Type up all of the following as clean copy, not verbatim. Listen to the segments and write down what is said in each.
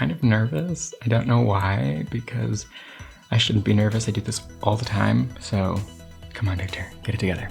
kind of nervous. I don't know why, because I shouldn't be nervous. I do this all the time. So come on, Victor, get it together.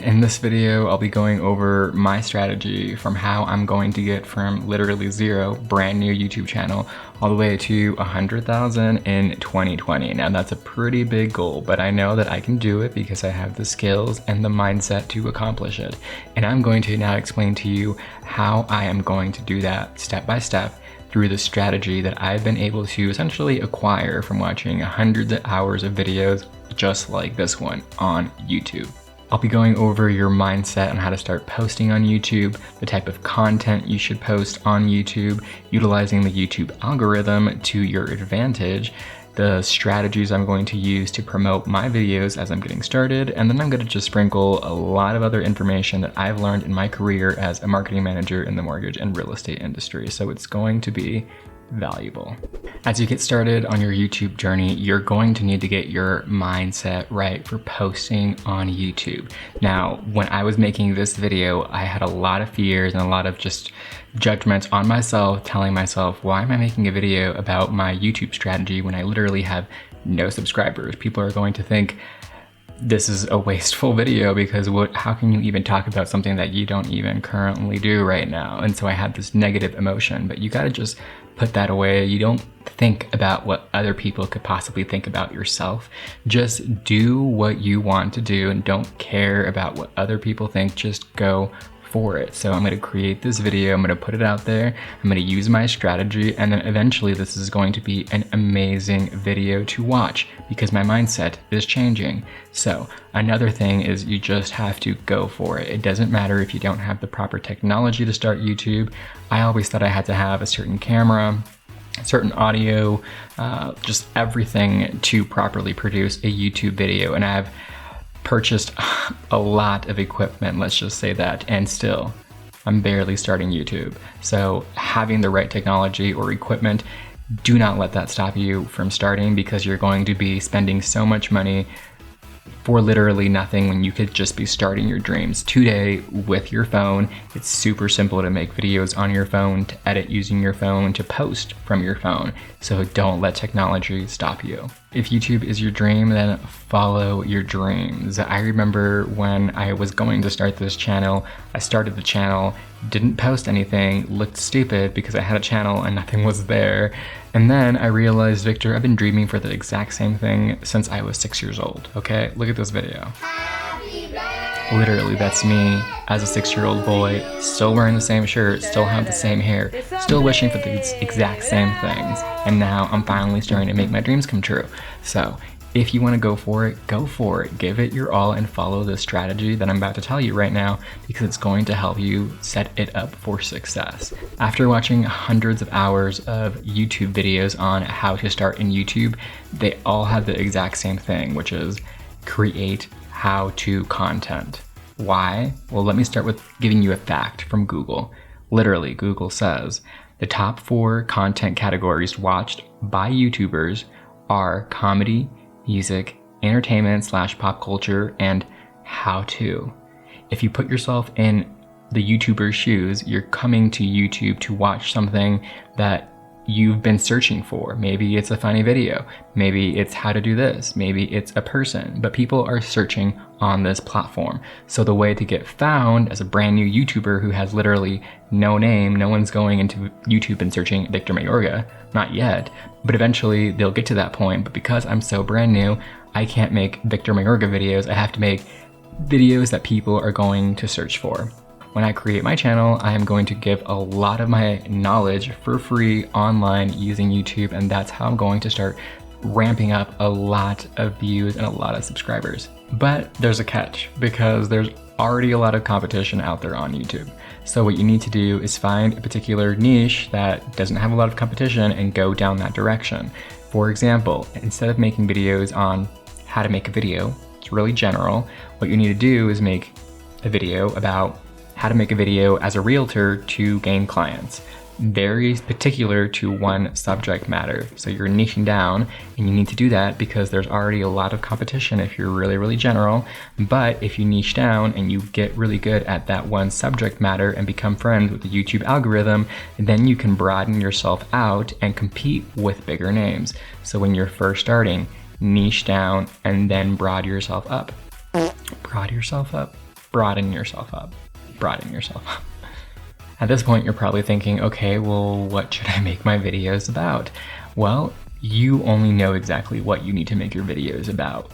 In this video, I'll be going over my strategy from how I'm going to get from literally zero, brand new YouTube channel, all the way to 100,000 in 2020. Now that's a pretty big goal, but I know that I can do it because I have the skills and the mindset to accomplish it. And I'm going to now explain to you how I am going to do that step by step through the strategy that I've been able to essentially acquire from watching hundreds of hours of videos just like this one on YouTube. I'll be going over your mindset on how to start posting on YouTube, the type of content you should post on YouTube, utilizing the YouTube algorithm to your advantage, the strategies I'm going to use to promote my videos as I'm getting started, and then I'm going to just sprinkle a lot of other information that I've learned in my career as a marketing manager in the mortgage and real estate industry. So it's going to be valuable. As you get started on your YouTube journey, you're going to need to get your mindset right for posting on YouTube. Now, when I was making this video, I had a lot of fears and a lot of just judgments on myself, telling myself, why am I making a video about my YouTube strategy when I literally have no subscribers? People are going to think this is a wasteful video because how can you even talk about something that you don't even currently do right now? And so I had this negative emotion, but you gotta just put that away. You don't think about what other people could possibly think about yourself. Just do what you want to do and don't care about what other people think. Just go for it. So I'm going to create this video, I'm going to put it out there, I'm going to use my strategy, and then eventually this is going to be an amazing video to watch because my mindset is changing. So another thing is you just have to go for it. It doesn't matter if you don't have the proper technology to start YouTube. I always thought I had to have a certain camera, certain audio, just everything to properly produce a YouTube video, and I've purchased a lot of equipment, let's just say that, and still I'm barely starting YouTube. So having the right technology or equipment, do not let that stop you from starting, because you're going to be spending so much money for literally nothing when you could just be starting your dreams today with your phone. It's super simple to make videos on your phone, to edit using your phone, to post from your phone. So don't let technology stop you. If YouTube is your dream, then follow your dreams. I remember when I was going to start this channel, I started the channel, didn't post anything, looked stupid because I had a channel and nothing was there. And then I realized, Victor, I've been dreaming for the exact same thing since I was 6 years old, okay? Look at this video. Literally, that's me as a 6-year-old boy, still wearing the same shirt, still have the same hair, still wishing for the exact same things. And now I'm finally starting to make my dreams come true. So if you want to go for it, go for it. Give it your all and follow the strategy that I'm about to tell you right now, because it's going to help you set it up for success. After watching hundreds of hours of YouTube videos on how to start in YouTube, they all have the exact same thing, which is create how-to content. Why? Well, let me start with giving you a fact from Google. Literally, Google says the top 4 content categories watched by YouTubers are comedy, music, entertainment/pop culture, and how-to. If you put yourself in the YouTuber's shoes, you're coming to YouTube to watch something that you've been searching for. Maybe it's a funny video, maybe it's how to do this, maybe it's a person, but people are searching on this platform. So the way to get found as a brand new YouTuber who has literally no name, no one's going into YouTube and searching Victor Mayorga, not yet, but eventually they'll get to that point. But because I'm so brand new, I can't make Victor Mayorga videos. I have to make videos that people are going to search for. When I create my channel, I am going to give a lot of my knowledge for free online using YouTube, and that's how I'm going to start ramping up a lot of views and a lot of subscribers. But there's a catch, because there's already a lot of competition out there on YouTube. So what you need to do is find a particular niche that doesn't have a lot of competition and go down that direction. For example, instead of making videos on how to make a video, it's really general, what you need to do is make a video about how to make a video as a realtor to gain clients. very particular to one subject matter. So you're niching down, and you need to do that because there's already a lot of competition if you're really, really general. But if you niche down and you get really good at that one subject matter and become friends with the YouTube algorithm, then you can broaden yourself out and compete with bigger names. So when you're first starting, niche down and then broaden yourself up. Broaden yourself up. Broaden yourself up. Broaden yourself up. At this point, you're probably thinking, okay, well, what should I make my videos about? Well, you only know exactly what you need to make your videos about.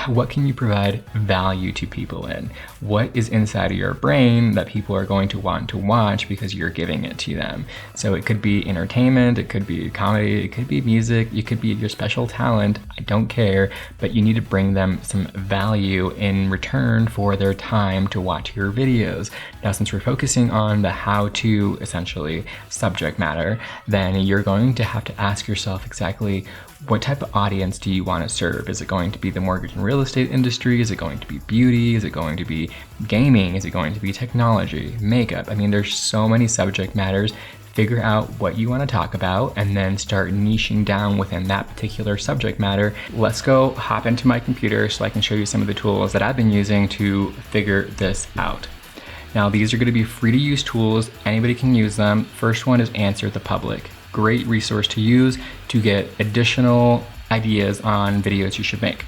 What can you provide value to people in? What is inside of your brain that people are going to want to watch because you're giving it to them? So it could be entertainment, it could be comedy, it could be music, it could be your special talent, I don't care, but you need to bring them some value in return for their time to watch your videos. Now, since we're focusing on the how-to, essentially, subject matter, then you're going to have to ask yourself exactly what type of audience do you want to serve? Is it going to be the mortgage and real estate industry? Is it going to be beauty? Is it going to be gaming? Is it going to be technology, makeup? I mean, there's so many subject matters. Figure out what you want to talk about and then start niching down within that particular subject matter. Let's go hop into my computer so I can show you some of the tools that I've been using to figure this out. Now, these are going to be free to use tools. Anybody can use them. First one is Answer the Public. Great resource to use to get additional ideas on videos you should make.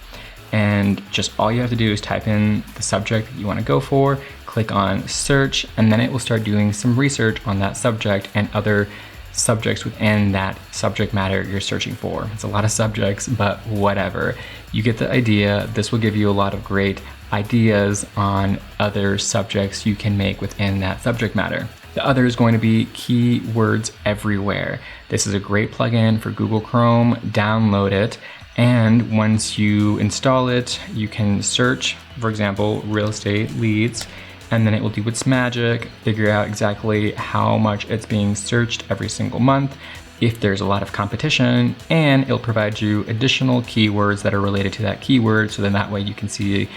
And just all you have to do is type in the subject that you want to go for, click on search, and then it will start doing some research on that subject and other subjects within that subject matter you're searching for. It's a lot of subjects, but whatever. You get the idea. This will give you a lot of great ideas on other subjects you can make within that subject matter. The other is going to be Keywords Everywhere. This is a great plugin for Google Chrome. Download it. And once you install it, you can search, for example, real estate leads, and then it will do its magic, figure out exactly how much it's being searched every single month, if there's a lot of competition, and it'll provide you additional keywords that are related to that keyword. So then that way you can see,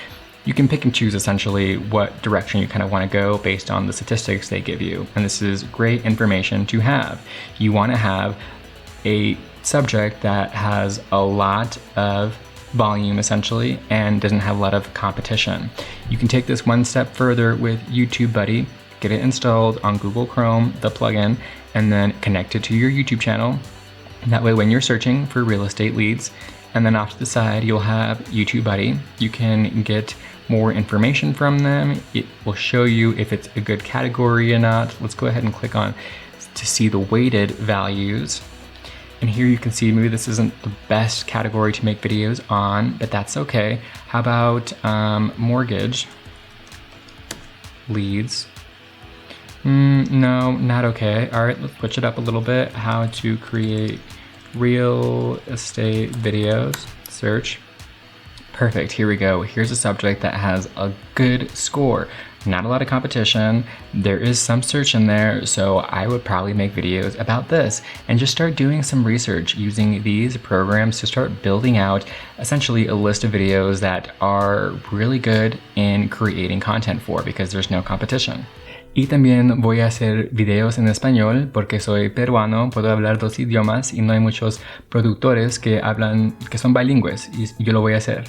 you can pick and choose essentially what direction you kind of want to go based on the statistics they give you. And this is great information to have. You want to have a subject that has a lot of volume essentially and doesn't have a lot of competition. You can take this one step further with YouTube Buddy, get it installed on Google Chrome, the plugin, and then connect it to your YouTube channel. And that way when you're searching for real estate leads, and then off to the side, you'll have YouTube Buddy. You can get more information from them. It will show you if it's a good category or not. Let's go ahead and click on to see the weighted values. And here you can see maybe this isn't the best category to make videos on, but that's okay. How about mortgage leads? No, not okay. All right, let's switch it up a little bit. How to create real estate videos, search. Perfect, here we go. Here's a subject that has a good score. Not a lot of competition. There is some search in there, so I would probably make videos about this and just start doing some research using these programs to start building out essentially a list of videos that are really good in creating content for, because there's no competition. Y también voy a hacer videos en español porque soy peruano, puedo hablar dos idiomas y no hay muchos productores que son bilingües, y yo lo voy a hacer.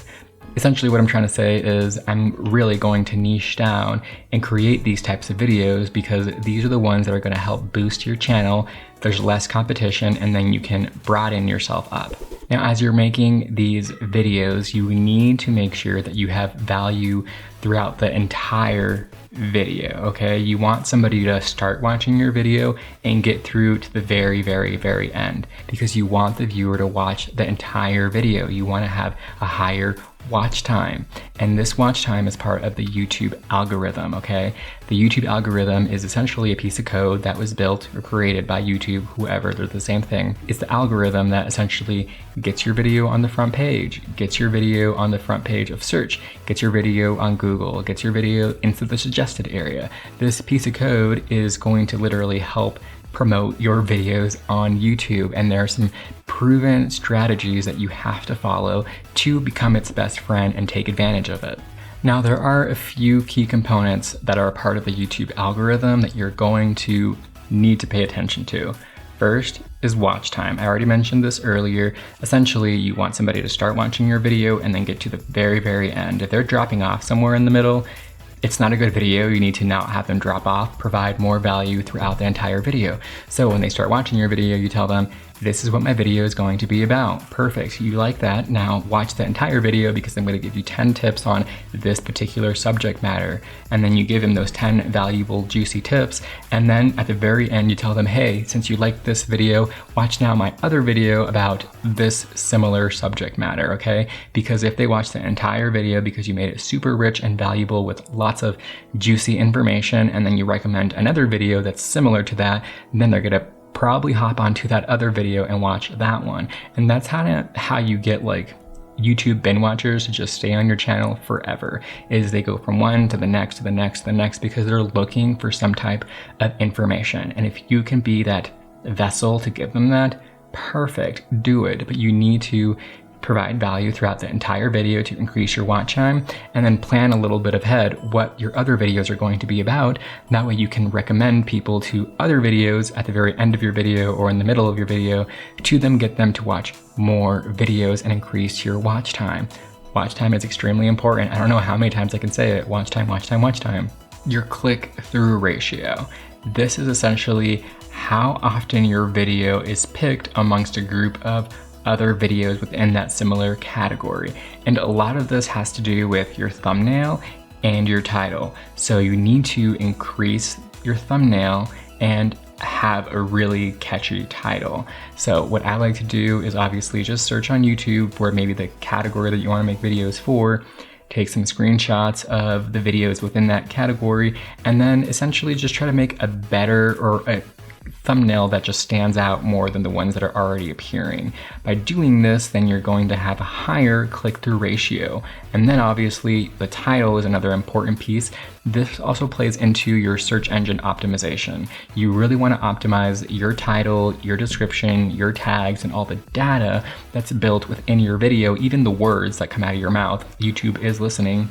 Essentially what I'm trying to say is I'm really going to niche down and create these types of videos because these are the ones that are going to help boost your channel. There's less competition and then you can broaden yourself up. Now, as you're making these videos, you need to make sure that you have value throughout the entire video, okay? You want somebody to start watching your video and get through to the very, very, very end because you want the viewer to watch the entire video. You want to have a higher watch time, and this watch time is part of the YouTube algorithm, okay? The YouTube algorithm is essentially a piece of code that was built or created by YouTube, whoever, they're the same thing. It's the algorithm that essentially gets your video on the front page, gets your video on the front page of search, gets your video on Google, gets your video into the suggested area. This piece of code is going to literally help promote your videos on YouTube, and there are some proven strategies that you have to follow to become its best friend and take advantage of it. Now, there are a few key components that are a part of the YouTube algorithm that you're going to need to pay attention to. First is watch time. I already mentioned this earlier. Essentially, you want somebody to start watching your video and then get to the very, very end. If they're dropping off somewhere in the middle, it's not a good video. You need to not have them drop off, provide more value throughout the entire video. So when they start watching your video, you tell them, this is what my video is going to be about. Perfect, you like that. Now watch the entire video because I'm gonna give you 10 tips on this particular subject matter. And then you give them those 10 valuable, juicy tips. And then at the very end, you tell them, hey, since you like this video, watch now my other video about this similar subject matter, okay? Because if they watch the entire video because you made it super rich and valuable with lots of juicy information, and then you recommend another video that's similar to that, then they're gonna probably hop onto that other video and watch that one. And that's how you get like YouTube binge watchers to just stay on your channel forever, is they go from one to the next, to the next, to the next, because they're looking for some type of information. And if you can be that vessel to give them that, perfect, do it. But you need to provide value throughout the entire video to increase your watch time, and then plan a little bit ahead what your other videos are going to be about. That way you can recommend people to other videos at the very end of your video or in the middle of your video to them, get them to watch more videos and increase your watch time. Watch time is extremely important. I don't know how many times I can say it. Watch time, watch time, watch time. Your click-through ratio. This is essentially how often your video is picked amongst a group of other videos within that similar category. And a lot of this has to do with your thumbnail and your title. So you need to increase your thumbnail and have a really catchy title. So what I like to do is obviously just search on YouTube for maybe the category that you want to make videos for, take some screenshots of the videos within that category, and then essentially just try to make a better or a thumbnail that just stands out more than the ones that are already appearing. By doing this, then you're going to have a higher click-through ratio. And then obviously the title is another important piece. This also plays into your search engine optimization. You really want to optimize your title, your description, your tags, and all the data that's built within your video, even the words that come out of your mouth. YouTube is listening,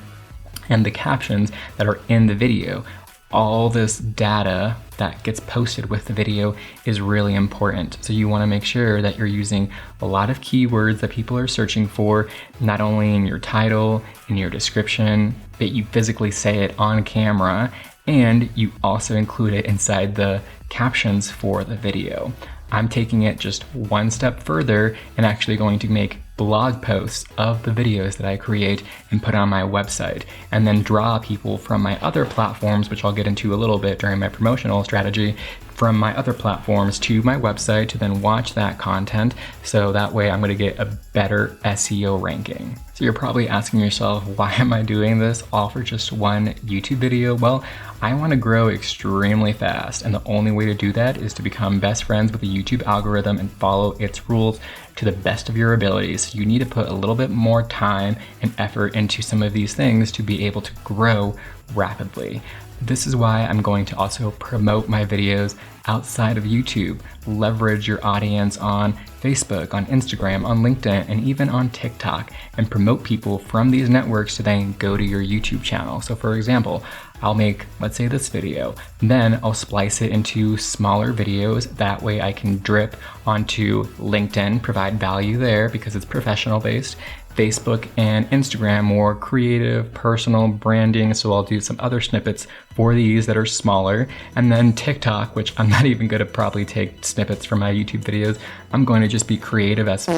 and the captions that are in the video. All this data that gets posted with the video is really important. So you want to make sure that you're using a lot of keywords that people are searching for, not only in your title, in your description, but you physically say it on camera, and you also include it inside the captions for the video. I'm taking it just one step further and actually going to make blog posts of the videos that I create and put on my website, and then draw people from my other platforms, which I'll get into a little bit during my promotional strategy, from my other platforms to my website to then watch that content. So that way I'm going to get a better SEO ranking. So you're probably asking yourself, why am I doing this all for just one YouTube video? Well, I want to grow extremely fast, and the only way to do that is to become best friends with the YouTube algorithm and follow its rules to the best of your abilities. You need to put a little bit more time and effort into some of these things to be able to grow rapidly. This is why I'm going to also promote my videos outside of YouTube, leverage your audience on Facebook, on Instagram, on LinkedIn, and even on TikTok, and promote people from these networks to then go to your YouTube channel. So for example, I'll make, let's say, this video, then I'll splice it into smaller videos. That way I can drip onto LinkedIn, provide value there because it's professional based. Facebook and Instagram, more creative, personal branding. So I'll do some other snippets for these that are smaller. And then TikTok, which I'm not even gonna probably take snippets from my YouTube videos. I'm going to just be creative as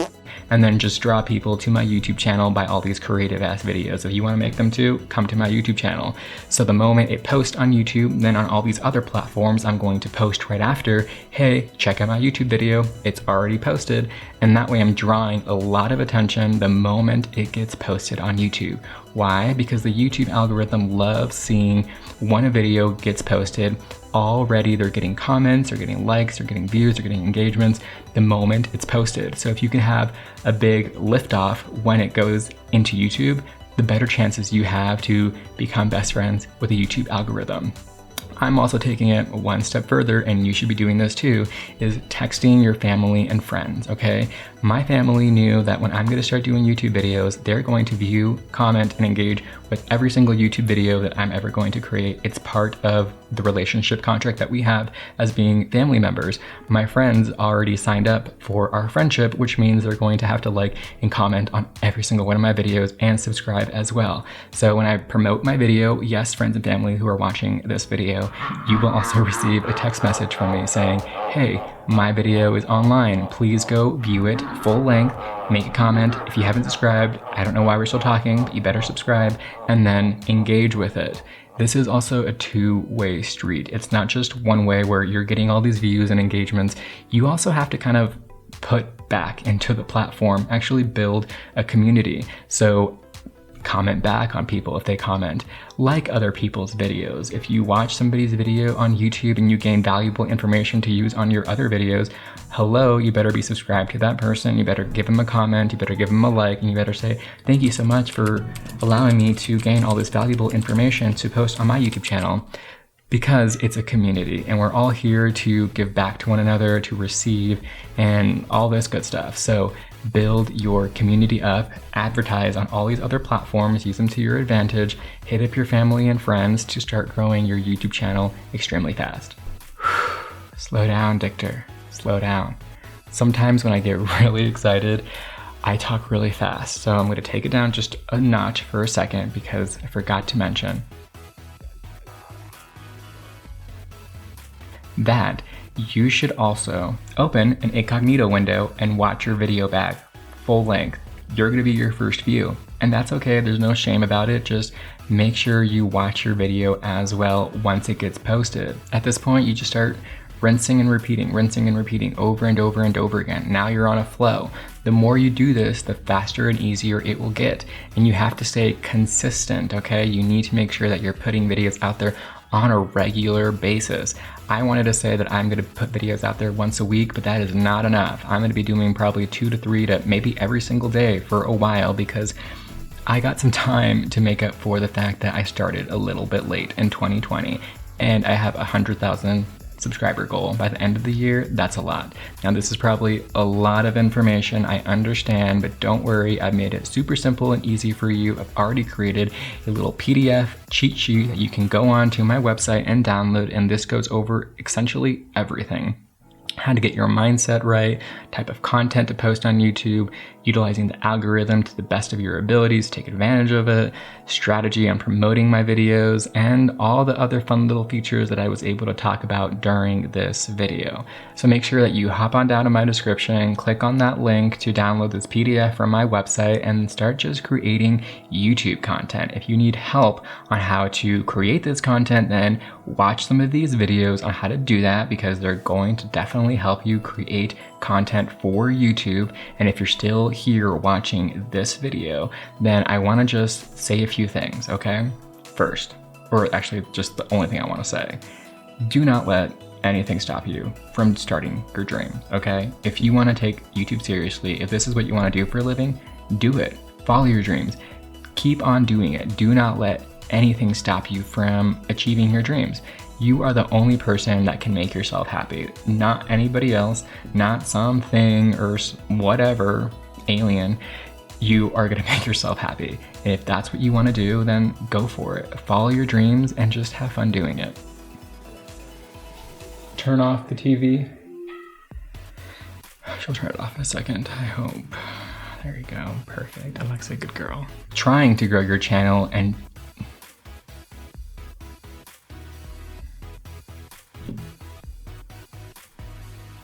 and then just draw people to my YouTube channel by all these creative ass videos. If you want to make them too, come to my YouTube channel. So the moment it posts on YouTube, then on all these other platforms, I'm going to post right after, hey, check out my YouTube video, it's already posted. And that way I'm drawing a lot of attention the moment it gets posted on YouTube. Why? Because the YouTube algorithm loves seeing when a video gets posted, already they're getting comments, they're getting likes, they're getting views, they're getting engagements the moment it's posted. So if you can have a big liftoff when it goes into YouTube, the better chances you have to become best friends with the YouTube algorithm. I'm also taking it one step further, and you should be doing this too, is texting your family and friends, okay? My family knew that when I'm gonna start doing YouTube videos, they're going to view, comment, and engage with every single YouTube video that I'm ever going to create. It's part of the relationship contract that we have as being family members. My friends already signed up for our friendship, which means they're going to have to like and comment on every single one of my videos and subscribe as well. So when I promote my video, yes, friends and family who are watching this video, you will also receive a text message from me saying, hey, my video is online. Please go view it full length, make a comment. If you haven't subscribed, I don't know why we're still talking, but you better subscribe, and then engage with it. This is also a two-way street. It's not just one way where you're getting all these views and engagements. You also have to kind of put back into the platform, actually build a community. So comment back on people if they comment, like other people's videos. If you watch somebody's video on YouTube and you gain valuable information to use on your other videos, hello, you better be subscribed to that person, you better give them a comment, you better give them a like, and you better say, thank you so much for allowing me to gain all this valuable information to post on my YouTube channel. Because it's a community and we're all here to give back to one another, to receive, and all this good stuff. So build your community up, advertise on all these other platforms, use them to your advantage, hit up your family and friends to start growing your YouTube channel extremely fast. Slow down, Dictor, slow down. Sometimes when I get really excited, I talk really fast. So I'm gonna take it down just a notch for a second because I forgot to mention that you should also open an incognito window and watch your video back full length. You're gonna be your first view, and that's okay, there's no shame about it. Just make sure you watch your video as well once it gets posted. At this point, you just start rinsing and repeating over and over and over again. Now you're on a flow. The more you do this, the faster and easier it will get. And you have to stay consistent, okay? You need to make sure that you're putting videos out there on a regular basis. I wanted to say that I'm gonna put videos out there once a week, but that is not enough. I'm gonna be doing probably 2 to 3 to maybe every single day for a while because I got some time to make up for the fact that I started a little bit late in 2020 and I have 100,000 subscriber goal by the end of the year. That's a lot. Now this is probably a lot of information, I understand, but don't worry, I've made it super simple and easy for you. I've already created a little PDF cheat sheet that you can go on to my website and download, and this goes over essentially everything. How to get your mindset right, type of content to post on YouTube, utilizing the algorithm to the best of your abilities, take advantage of it, strategy on promoting my videos, and all the other fun little features that I was able to talk about during this video. So make sure that you hop on down to my description, click on that link to download this PDF from my website and start just creating YouTube content. If you need help on how to create this content, then watch some of these videos on how to do that because they're going to definitely help you create content for YouTube. And if you're still here watching this video, then I want to just say a few things, okay? First, or actually just the only thing I want to say, do not let anything stop you from starting your dreams, okay? If you want to take YouTube seriously, if this is what you want to do for a living, do it. Follow your dreams. Keep on doing it. Do not let anything stop you from achieving your dreams. You are the only person that can make yourself happy, not anybody else, not something or whatever alien. You are gonna make yourself happy. And if that's what you wanna do, then go for it. Follow your dreams and just have fun doing it. Turn off the TV. She'll turn it off in a second, I hope. There you go, perfect. Alexa, good girl. Trying to grow your channel and